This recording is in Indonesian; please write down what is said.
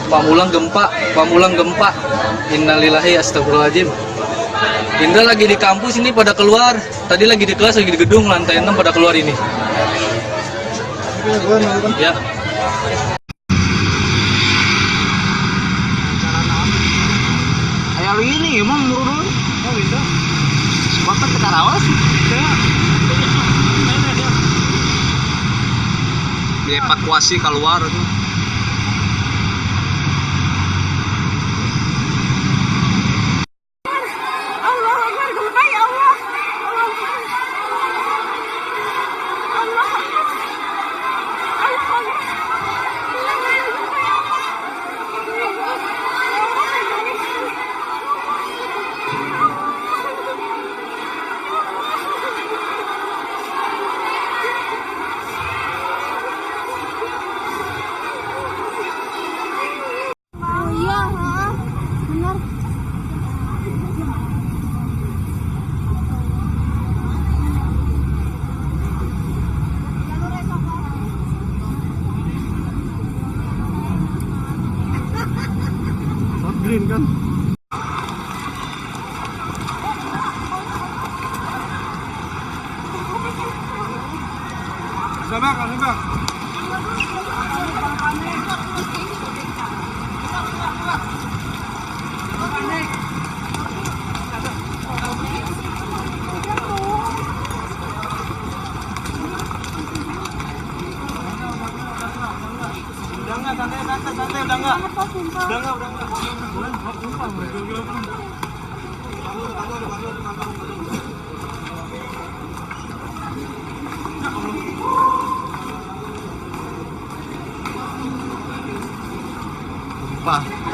Pamulang gempa. Innalillahi astagfirullahaladzim. Indra lagi di kampus ini pada keluar. Tadi lagi di kelas, lagi di gedung lantai 6 pada keluar ini. Ya. Kayak ini emang menurut oh bisa. Sebatas kita rawas. Dievakuasi keluar tuh. Green kan? Sabak. Santai, udah enggak. Pak.